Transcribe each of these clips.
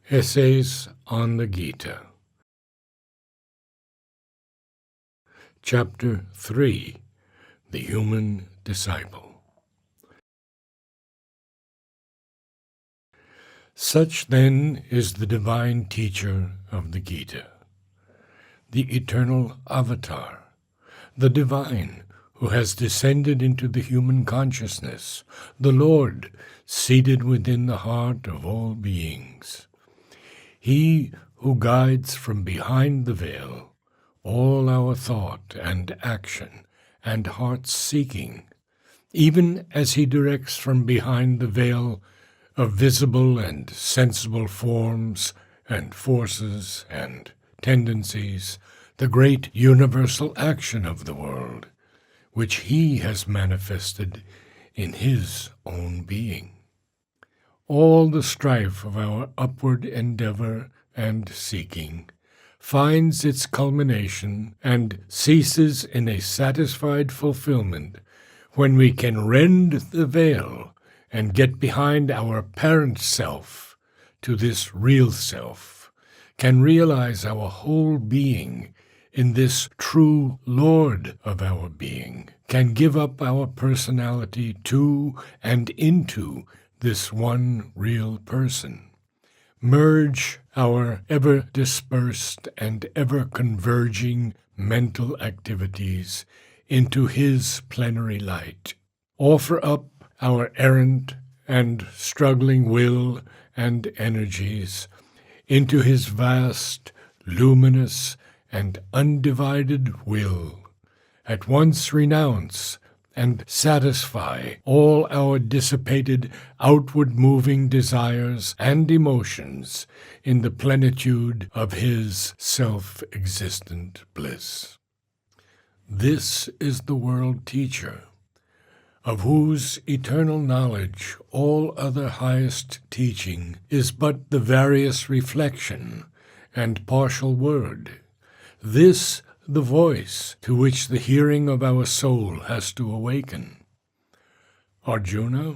Essays on the Gita. Chapter 3. The Human Disciple. Such, then, is the divine teacher of the Gita, the eternal avatar, the divine who has descended into the human consciousness, the Lord seated within the heart of all beings. He who guides from behind the veil all our thought and action and heart's seeking, even as he directs from behind the veil of visible and sensible forms and forces and tendencies, the great universal action of the world, which he has manifested in his own being. All the strife of our upward endeavor and seeking finds its culmination and ceases in a satisfied fulfillment when we can rend the veil and get behind our parent self to this real self, can realize our whole being in this true Lord of our being, can give up our personality to and into this one real person, merge our ever-dispersed and ever-converging mental activities into his plenary light, offer up our errant and struggling will and energies into his vast, luminous, and undivided will, at once renounce and satisfy all our dissipated, outward-moving desires and emotions in the plenitude of his self-existent bliss. This is the world teacher, of whose eternal knowledge all other highest teaching is but the various reflection and partial word. This the voice to which the hearing of our soul has to awaken. Arjuna,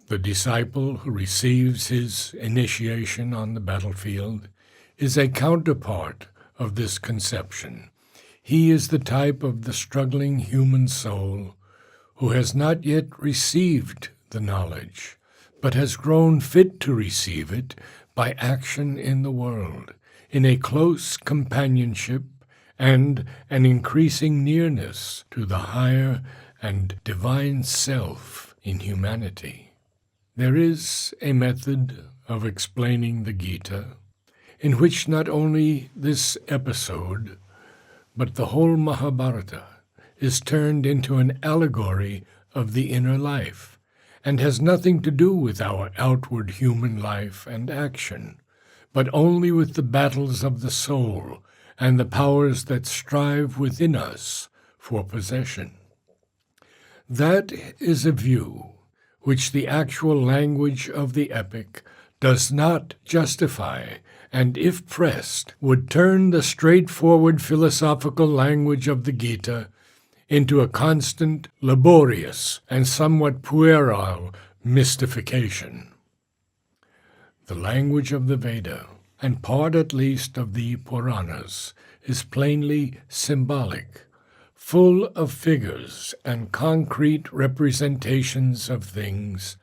the disciple who receives his initiation on the battlefield, is a counterpart of this conception. He is the type of the struggling human soul who has not yet received the knowledge, but has grown fit to receive it by action in the world, in a close companionship and an increasing nearness to the higher and divine self in humanity. There is a method of explaining the Gita in which not only this episode, but the whole Mahabharata is turned into an allegory of the inner life and has nothing to do with our outward human life and action, but only with the battles of the soul and the powers that strive within us for possession. That is a view which the actual language of the epic does not justify, and if pressed, would turn the straightforward philosophical language of the Gita into a constant, laborious, and somewhat puerile mystification. The language of the Veda, and part at least of the Puranas, is plainly symbolic, full of figures and concrete representations of things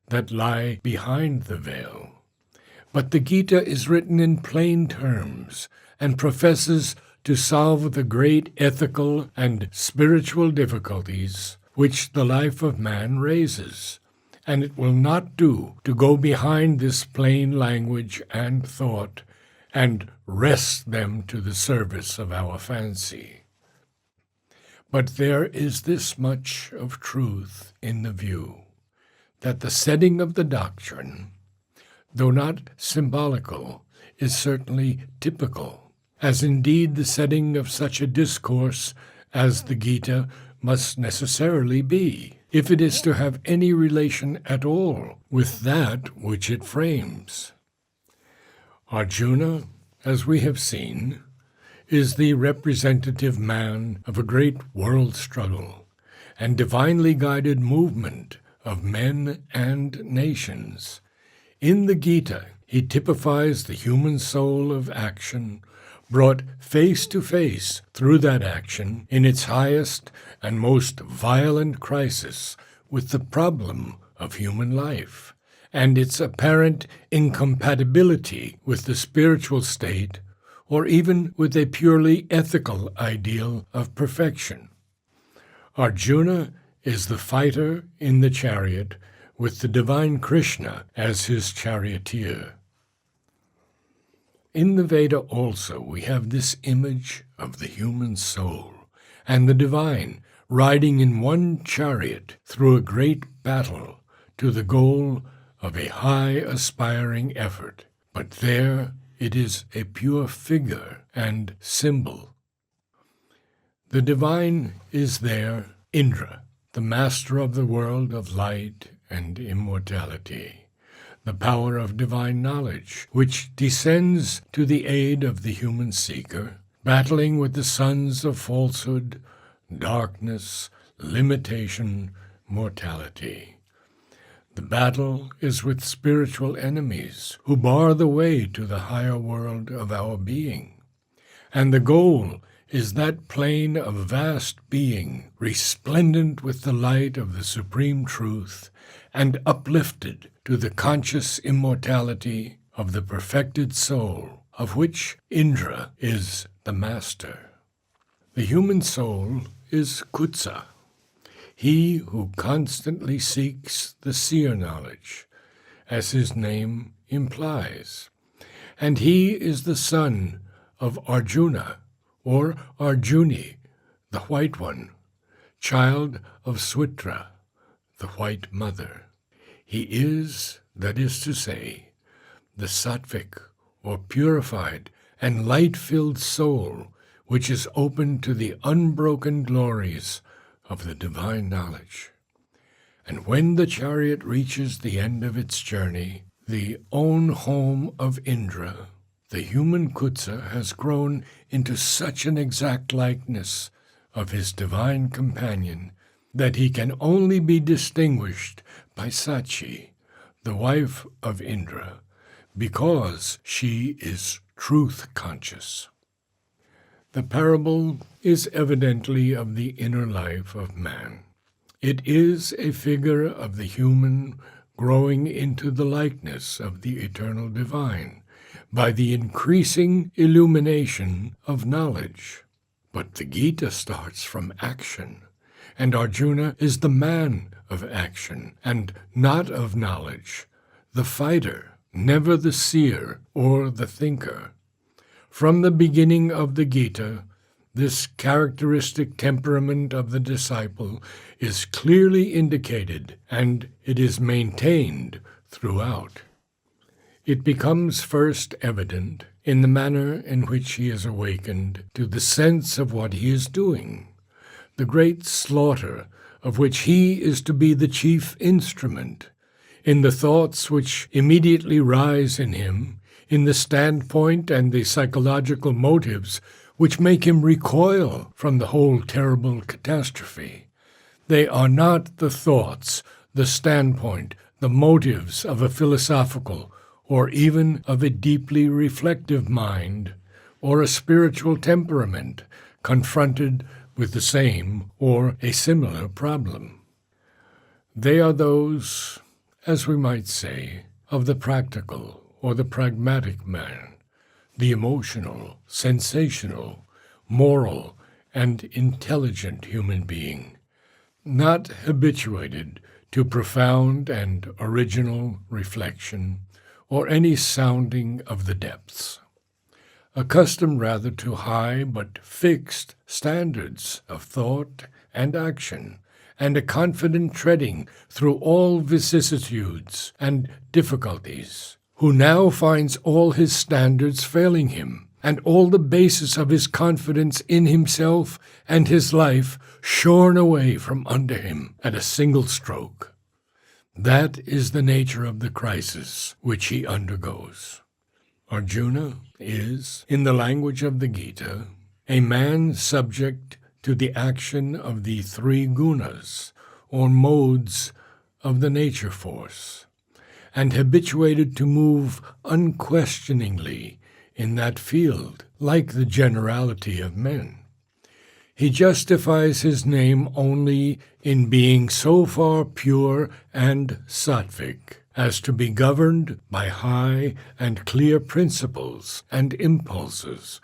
that lie behind the veil. But the Gita is written in plain terms and professes to solve the great ethical and spiritual difficulties which the life of man raises, and it will not do to go behind this plain language and thought and wrest them to the service of our fancy. But there is this much of truth in the view, that the setting of the doctrine, though not symbolical, is certainly typical, as indeed the setting of such a discourse as the Gita must necessarily be, if it is to have any relation at all with that which it frames. Arjuna, as we have seen, is the representative man of a great world struggle and divinely guided movement of men and nations. In the Gita, He typifies the human soul of action, brought face to face through that action in its highest and most violent crisis with the problem of human life and its apparent incompatibility with the spiritual state or even with a purely ethical ideal of perfection. Arjuna is the fighter in the chariot with the divine Krishna as his charioteer. In the Veda also we have this image of the human soul and the divine riding in one chariot through a great battle to the goal of a high aspiring effort, but there it is a pure figure and symbol. The divine is there, Indra, the master of the world of light and immortality, the power of divine knowledge, which descends to the aid of the human seeker, battling with the sons of falsehood, darkness, limitation, mortality. The battle is with spiritual enemies who bar the way to the higher world of our being, and the goal is that plane of vast being, resplendent with the light of the supreme truth and uplifted to the conscious immortality of the perfected soul, of which Indra is the master. The human soul is Kutsa, he who constantly seeks the seer knowledge, as his name implies, and he is the son of Arjuna, or Arjuni, the White One, child of Switra, the White Mother. He is, that is to say, the sattvic, or purified and light-filled soul, which is open to the unbroken glories of the divine knowledge. And when the chariot reaches the end of its journey, the own home of Indra, the human Kutsa has grown into such an exact likeness of his divine companion that he can only be distinguished by Sachi, the wife of Indra, because she is truth-conscious. The parable is evidently of the inner life of man. It is a figure of the human growing into the likeness of the eternal divine by the increasing illumination of knowledge. But the Gita starts from action, and Arjuna is the man of action and not of knowledge, the fighter, never the seer or the thinker. From the beginning of the Gita, this characteristic temperament of the disciple is clearly indicated, and it is maintained throughout. It becomes first evident in the manner in which he is awakened to the sense of what he is doing, the great slaughter of which he is to be the chief instrument, in the thoughts which immediately rise in him, in the standpoint and the psychological motives which make him recoil from the whole terrible catastrophe. They are not the thoughts, the standpoint, the motives of a philosophical or even of a deeply reflective mind or a spiritual temperament confronted with the same or a similar problem. They are those, as we might say, of the practical or the pragmatic man, the emotional, sensational, moral, and intelligent human being, not habituated to profound and original reflection or any sounding of the depths, accustomed rather to high but fixed standards of thought and action, and a confident treading through all vicissitudes and difficulties, who now finds all his standards failing him, and all the basis of his confidence in himself and his life shorn away from under him at a single stroke. That is the nature of the crisis which he undergoes. Arjuna is, in the language of the Gita, a man subject to the action of the three gunas, or modes of the nature force, and habituated to move unquestioningly in that field, like the generality of men. He justifies his name only in being so far pure and sattvic as to be governed by high and clear principles and impulses,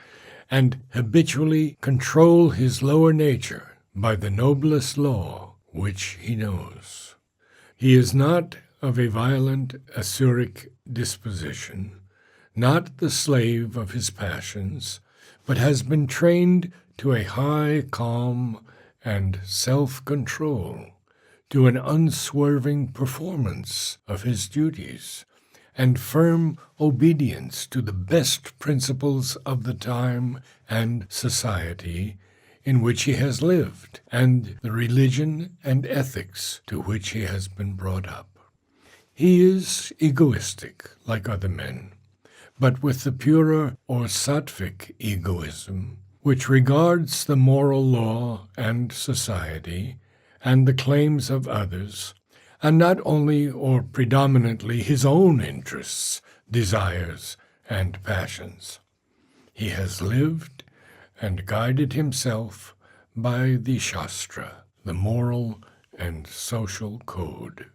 and habitually control his lower nature by the noblest law which he knows. He is not of a violent asuric disposition, not the slave of his passions, but has been trained to a high calm and self-control, to an unswerving performance of his duties, and firm obedience to the best principles of the time and society in which he has lived, and the religion and ethics to which he has been brought up. He is egoistic, like other men, but with the purer or sattvic egoism, which regards the moral law and society and the claims of others, and not only or predominantly his own interests, desires, and passions. He has lived and guided himself by the Shastra, the moral and social code.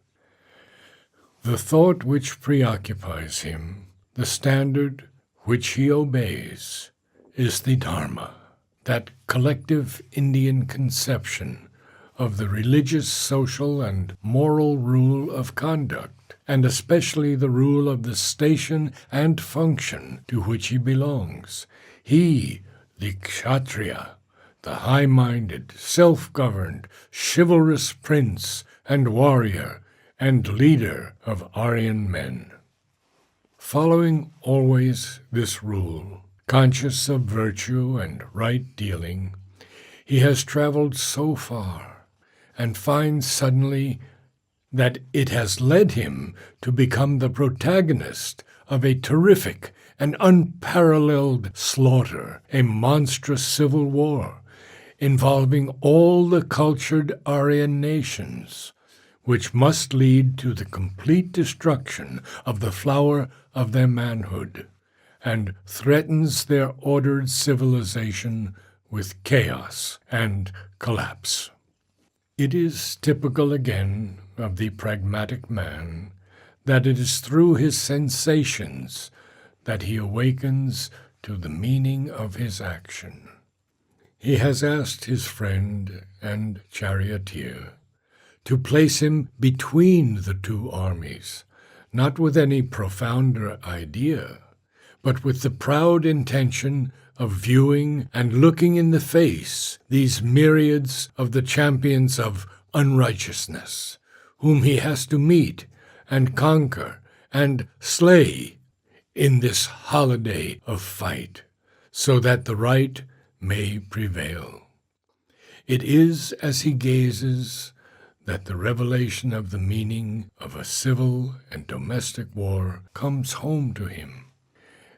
The thought which preoccupies him, the standard which he obeys, is the Dharma, that collective Indian conception of the religious, social, and moral rule of conduct, and especially the rule of the station and function to which he belongs. He, the Kshatriya, the high-minded, self-governed, chivalrous prince and warrior and leader of Aryan men. Following always this rule, conscious of virtue and right dealing, he has traveled so far and finds suddenly that it has led him to become the protagonist of a terrific and unparalleled slaughter, a monstrous civil war involving all the cultured Aryan nations, which must lead to the complete destruction of the flower of their manhood, and threatens their ordered civilization with chaos and collapse. It is typical again of the pragmatic man that it is through his sensations that he awakens to the meaning of his action. He has asked his friend and charioteer to place him between the two armies, not with any profounder idea, but with the proud intention of viewing and looking in the face these myriads of the champions of unrighteousness, whom he has to meet and conquer and slay in this holiday of fight, so that the right may prevail. It is as he gazes that the revelation of the meaning of a civil and domestic war comes home to him.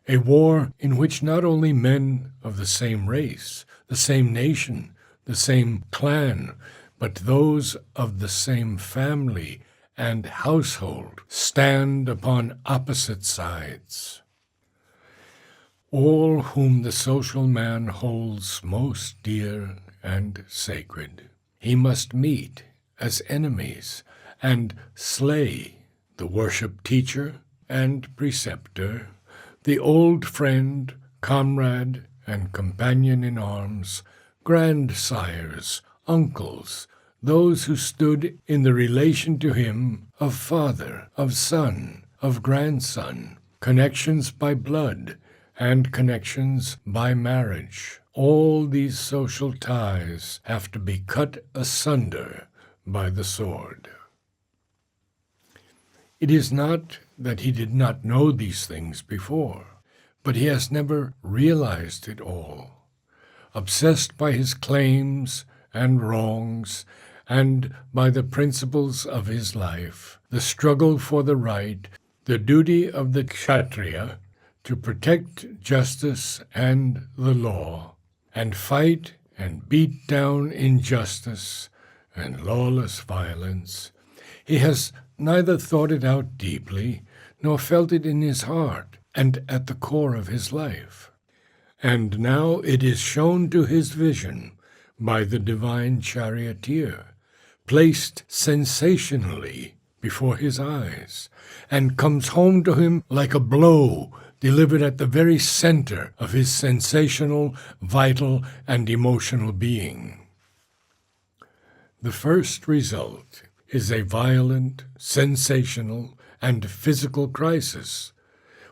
A war in which not only men of the same race, the same nation, the same clan, but those of the same family and household stand upon opposite sides. All whom the social man holds most dear and sacred, he must meet as enemies and slay the worship teacher and preceptor, the old friend, comrade, and companion in arms, grandsires, uncles, those who stood in the relation to him of father, of son, of grandson, connections by blood, and connections by marriage. All these social ties have to be cut asunder by the sword. It is not that he did not know these things before, but he has never realized it all. Obsessed by his claims and wrongs, and by the principles of his life, the struggle for the right, the duty of the Kshatriya to protect justice and the law, and fight and beat down injustice and lawless violence, he has neither thought it out deeply, nor felt it in his heart and at the core of his life. And now it is shown to his vision by the divine charioteer, placed sensationally before his eyes, and comes home to him like a blow delivered at the very center of his sensational, vital, and emotional being. The first result is a violent, sensational, and physical crisis,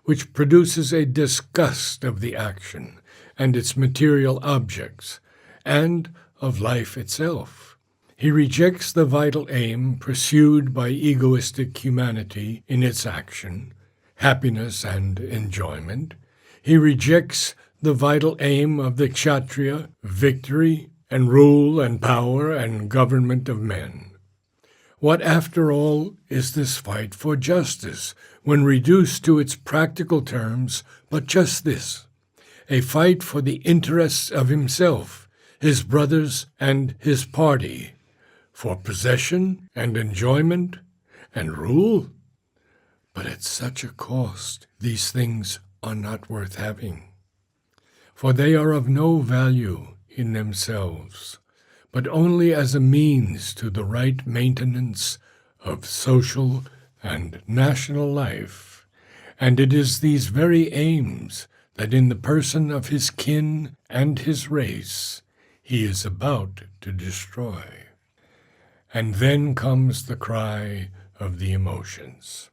which produces a disgust of the action and its material objects, and of life itself. He rejects the vital aim pursued by egoistic humanity in its action, happiness and enjoyment. He rejects the vital aim of the kshatriya, victory and rule and power and government of men. What, after all, is this fight for justice, when reduced to its practical terms, but just this: a fight for the interests of himself, his brothers, and his party, for possession and enjoyment and rule? But at such a cost, these things are not worth having, for they are of no value in themselves, but only as a means to the right maintenance of social and national life. And it is these very aims that in the person of his kin and his race he is about to destroy. And then comes the cry of the emotions.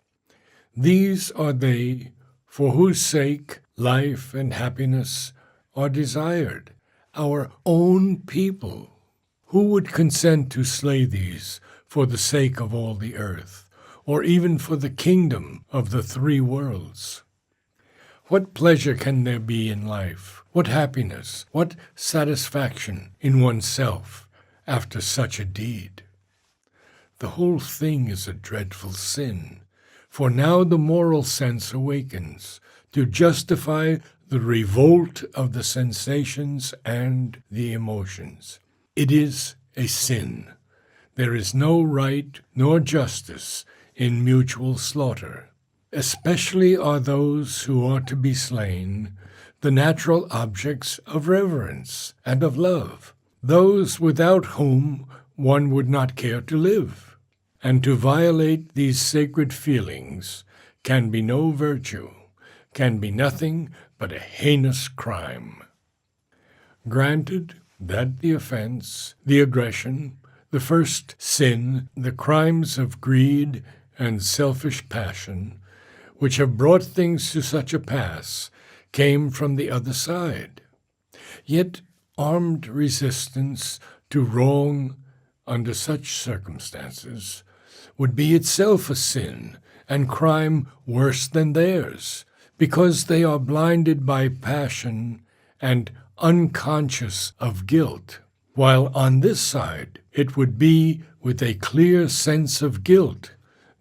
These are they for whose sake life and happiness are desired, our own people. Who would consent to slay these for the sake of all the earth, or even for the kingdom of the three worlds? What pleasure can there be in life? What happiness? What satisfaction in oneself after such a deed? The whole thing is a dreadful sin, for now the moral sense awakens to justify the revolt of the sensations and the emotions. It is a sin. There is no right nor justice in mutual slaughter. Especially are those who are to be slain the natural objects of reverence and of love, those without whom one would not care to live. And to violate these sacred feelings can be no virtue, can be nothing but a heinous crime. Granted that the offense, the aggression, the first sin, the crimes of greed and selfish passion, which have brought things to such a pass, came from the other side. Yet armed resistance to wrong under such circumstances would be itself a sin and crime worse than theirs, because they are blinded by passion and unconscious of guilt, while on this side it would be with a clear sense of guilt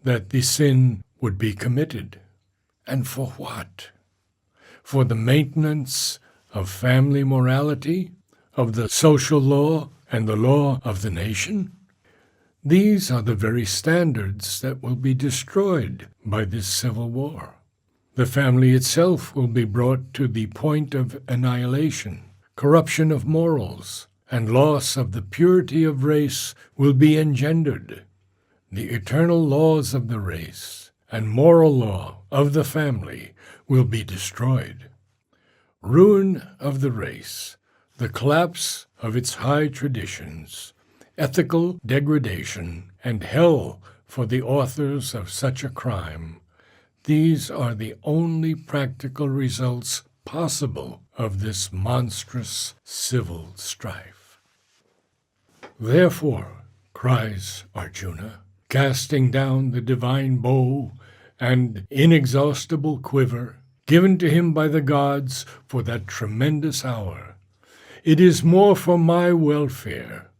that the sin would be committed. And for what? For the maintenance of family morality, of the social law and the law of the nation? These are the very standards that will be destroyed by this civil war. The family itself will be brought to the point of annihilation. Corruption of morals and loss of the purity of race will be engendered. The eternal laws of the race and moral law of the family will be destroyed. Ruin of the race, the collapse of its high traditions, ethical degradation, and hell for the authors of such a crime, these are the only practical results possible of this monstrous civil strife. Therefore, cries Arjuna, casting down the divine bow and inexhaustible quiver given to him by the gods for that tremendous hour, it is more for my welfare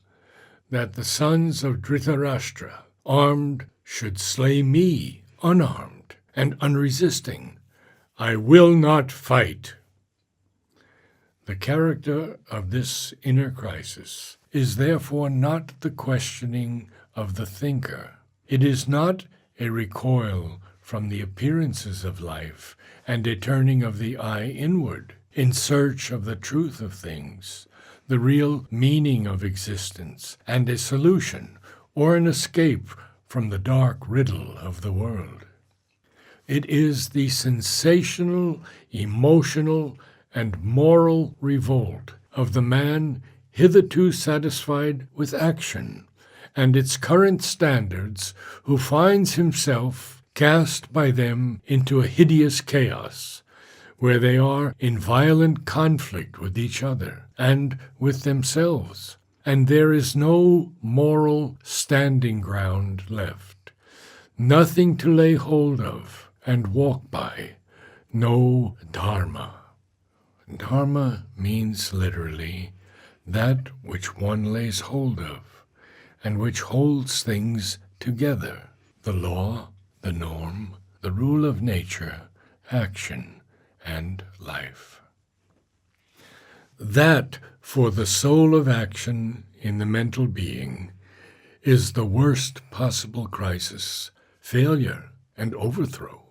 that the sons of Dhritarashtra, armed, should slay me, unarmed and unresisting. I will not fight. The character of this inner crisis is therefore not the questioning of the thinker. It is not a recoil from the appearances of life and a turning of the eye inward in search of the truth of things, the real meaning of existence, and a solution or an escape from the dark riddle of the world. It is the sensational, emotional, and moral revolt of the man hitherto satisfied with action and its current standards, who finds himself cast by them into a hideous chaos, where they are in violent conflict with each other and with themselves, and there is no moral standing ground left, nothing to lay hold of and walk by, no dharma. Dharma means literally that which one lays hold of, and which holds things together: the law, the norm, the rule of nature, action, and life. That, for the soul of action in the mental being, is the worst possible crisis, failure, and overthrow.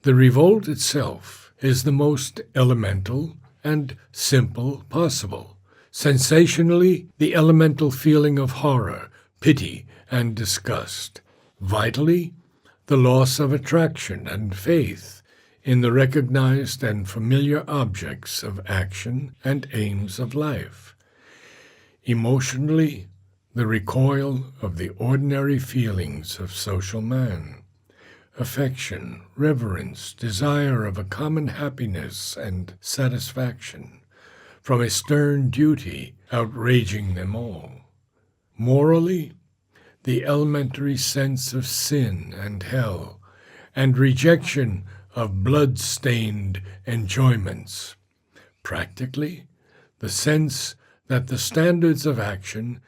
The revolt itself is the most elemental and simple possible. Sensationally, the elemental feeling of horror, pity, and disgust. Vitally, the loss of attraction and faith in the recognized and familiar objects of action and aims of life. Emotionally, the recoil of the ordinary feelings of social man. Affection, reverence, desire of a common happiness and satisfaction, from a stern duty outraging them all. Morally, the elementary sense of sin and hell, and rejection of blood-stained enjoyments. Practically, the sense that the standards of action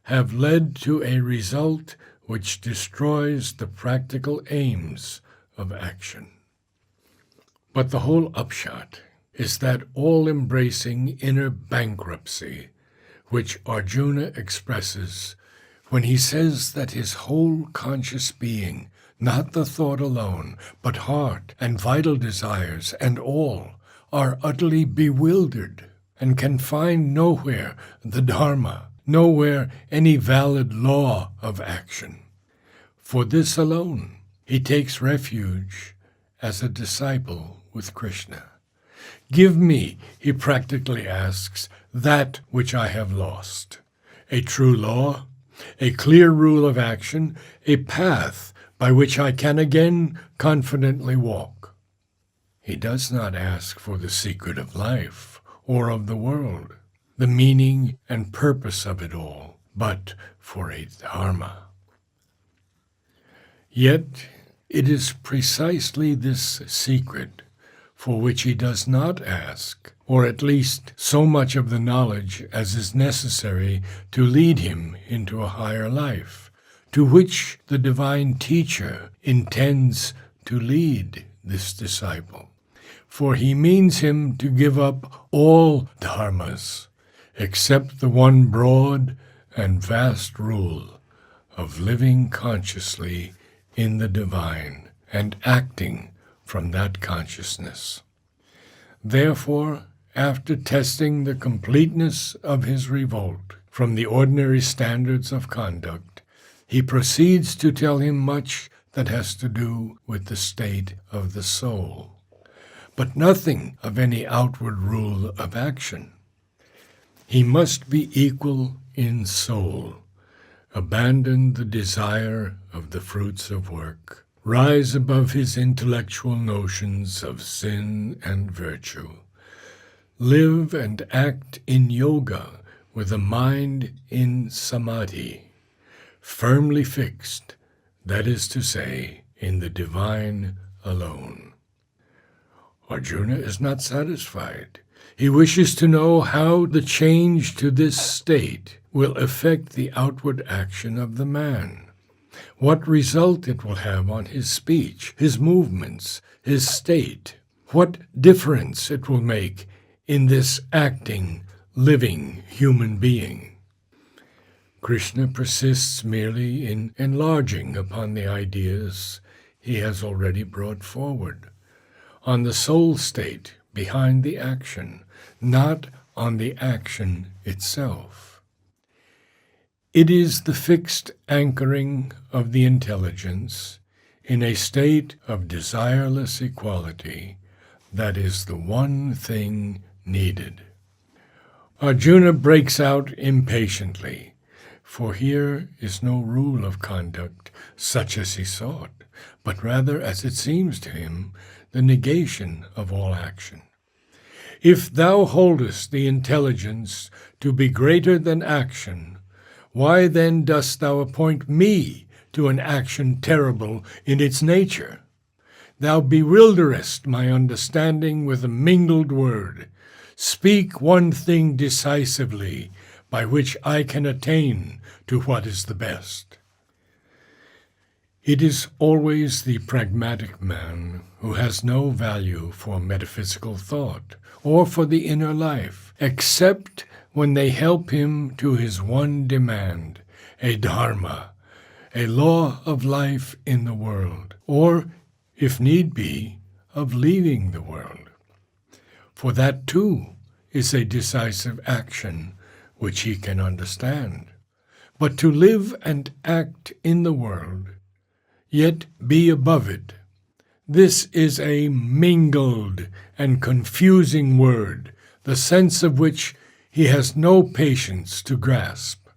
have led to a result which destroys the practical aims of action. But the whole upshot is that all-embracing inner bankruptcy, which Arjuna expresses when he says that his whole conscious being, not the thought alone, but heart and vital desires and all, are utterly bewildered and can find nowhere the Dharma, nowhere any valid law of action. For this alone, he takes refuge as a disciple with Krishna. Give me, he practically asks, that which I have lost: a true law, a clear rule of action, a path by which I can again confidently walk. He does not ask for the secret of life or of the world, the meaning and purpose of it all, but for a dharma. Yet it is precisely this secret for which he does not ask, or at least so much of the knowledge as is necessary to lead him into a higher life, to which the divine teacher intends to lead this disciple. For he means him to give up all dharmas, except the one broad and vast rule of living consciously in the divine and acting from that consciousness. Therefore, after testing the completeness of his revolt from the ordinary standards of conduct, he proceeds to tell him much that has to do with the state of the soul, but nothing of any outward rule of action. He must be equal in soul, abandon the desire of the fruits of work, rise above his intellectual notions of sin and virtue, live and act in yoga with a mind in samadhi, firmly fixed, that is to say, in the divine alone. Arjuna is not satisfied. He wishes to know how the change to this state will affect the outward action of the man, what result it will have on his speech, his movements, his state, what difference it will make in this acting, living human being. Krishna persists merely in enlarging upon the ideas he has already brought forward, on the soul state behind the action, not on the action itself. It is the fixed anchoring of the intelligence in a state of desireless equality that is the one thing needed. Arjuna breaks out impatiently, for here is no rule of conduct such as he sought, but rather, as it seems to him, the negation of all action. If thou holdest the intelligence to be greater than action, why then dost thou appoint me to an action terrible in its nature? Thou bewilderest my understanding with a mingled word. Speak one thing decisively, by which I can attain to what is the best. It is always the pragmatic man who has no value for metaphysical thought or for the inner life, except when they help him to his one demand, a dharma, a law of life in the world, or, if need be, of leaving the world. For that too is a decisive action which he can understand. But to live and act in the world, yet be above it, this is a mingled and confusing word, the sense of which he has no patience to grasp.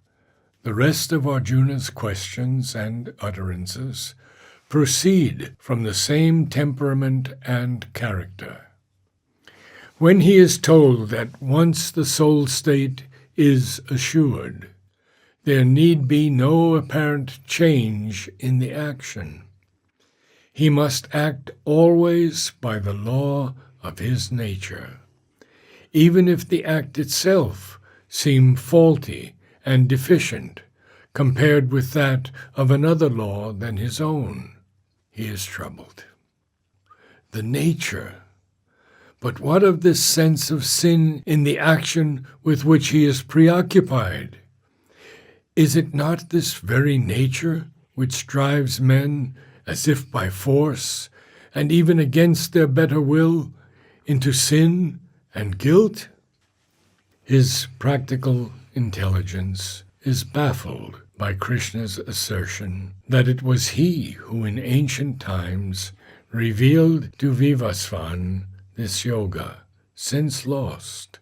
The rest of Arjuna's questions and utterances proceed from the same temperament and character. When he is told that once the soul state is assured, there need be no apparent change in the action. He must act always by the law of his nature, even if the act itself seem faulty and deficient compared with that of another law than his own. He is troubled. The nature. But what of this sense of sin in the action with which he is preoccupied? Is it not this very nature which drives men, as if by force, and even against their better will, into sin and guilt? His practical intelligence is baffled by Krishna's assertion that it was he who in ancient times revealed to Vivasvan this yoga, since lost,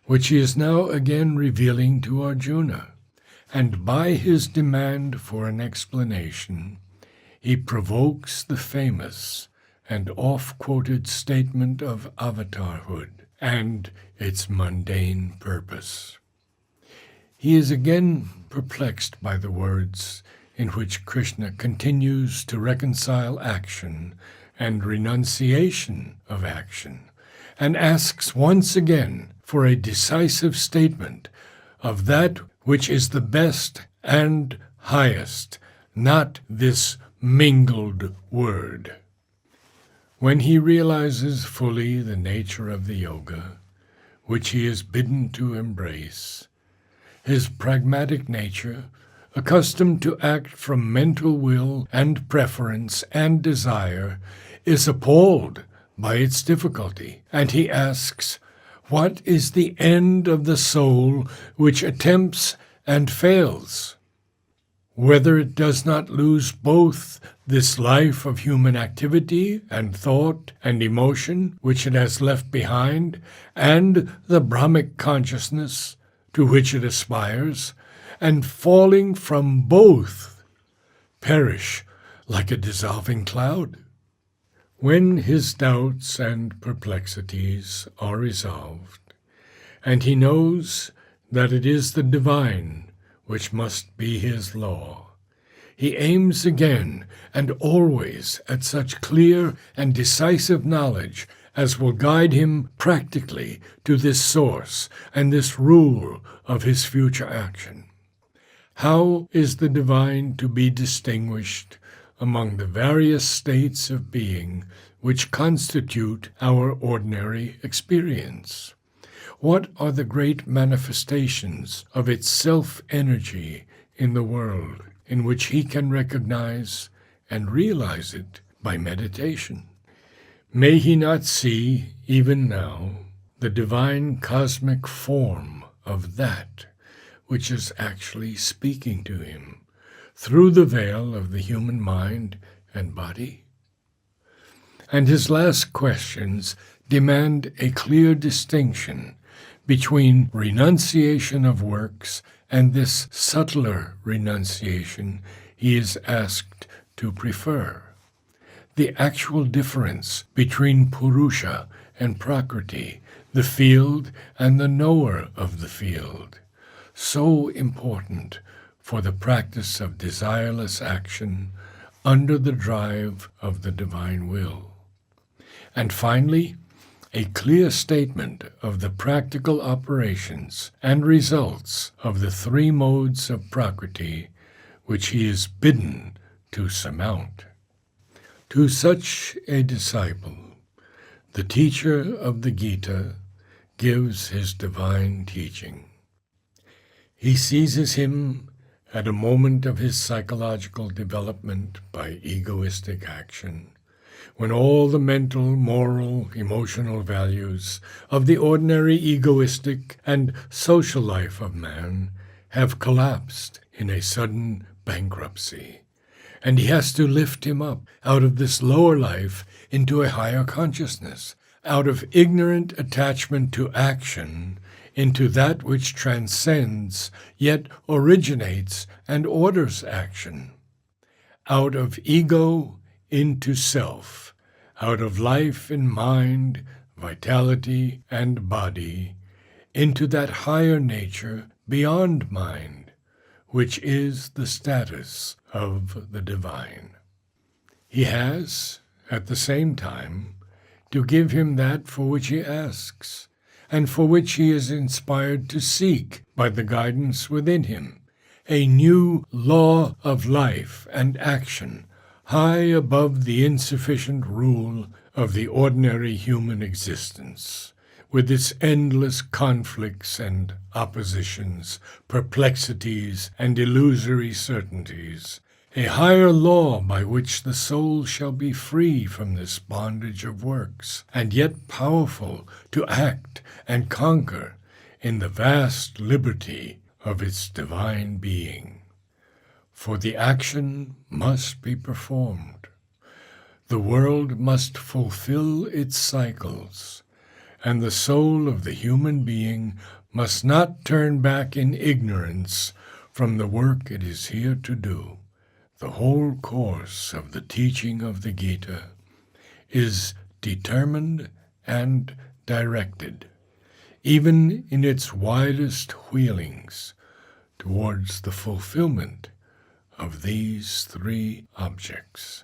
which he is now again revealing to Arjuna. And by his demand for an explanation, he provokes the famous and oft-quoted statement of avatarhood and its mundane purpose. He is again perplexed by the words in which Krishna continues to reconcile action and renunciation of action, and asks once again for a decisive statement of that which is the best and highest, not this mingled word. When he realizes fully the nature of the yoga, which he is bidden to embrace, his pragmatic nature, accustomed to act from mental will and preference and desire, is appalled by its difficulty, and he asks, what is the end of the soul which attempts and fails? Whether it does not lose both this life of human activity and thought and emotion which it has left behind, and the Brahmic consciousness to which it aspires, and falling from both, perish like a dissolving cloud. When his doubts and perplexities are resolved, and he knows that it is the divine which must be his law, he aims again and always at such clear and decisive knowledge as will guide him practically to this source and this rule of his future action. How is the divine to be distinguished among the various states of being which constitute our ordinary experience? What are the great manifestations of its self-energy in the world in which he can recognize and realize it by meditation. May he not see, even now, the divine cosmic form of that which is actually speaking to him through the veil of the human mind and body? And his last questions demand a clear distinction between renunciation of works and this subtler renunciation he is asked to prefer. The actual difference between Purusha and Prakriti, the field and the knower of the field, so important for the practice of desireless action under the drive of the divine will. And finally, a clear statement of the practical operations and results of the three modes of Prakriti which he is bidden to surmount. To such a disciple, the teacher of the Gita gives his divine teaching. He seizes him at a moment of his psychological development by egoistic action, when all the mental, moral, emotional values of the ordinary egoistic and social life of man have collapsed in a sudden bankruptcy, and he has to lift him up out of this lower life into a higher consciousness, out of ignorant attachment to action into that which transcends, yet originates and orders action, out of ego into self, out of life in mind, vitality, and body, into that higher nature beyond mind, which is the status of the divine. He has, at the same time, to give him that for which he asks, and for which he is inspired to seek by the guidance within him, a new law of life and action, high above the insufficient rule of the ordinary human existence, with its endless conflicts and oppositions, perplexities and illusory certainties, a higher law by which the soul shall be free from this bondage of works, and yet powerful to act and conquer in the vast liberty of its divine being. For the action must be performed. The world must fulfill its cycles, and the soul of the human being must not turn back in ignorance from the work it is here to do. The whole course of the teaching of the Gita is determined and directed, even in its widest wheelings, towards the fulfillment of these three objects.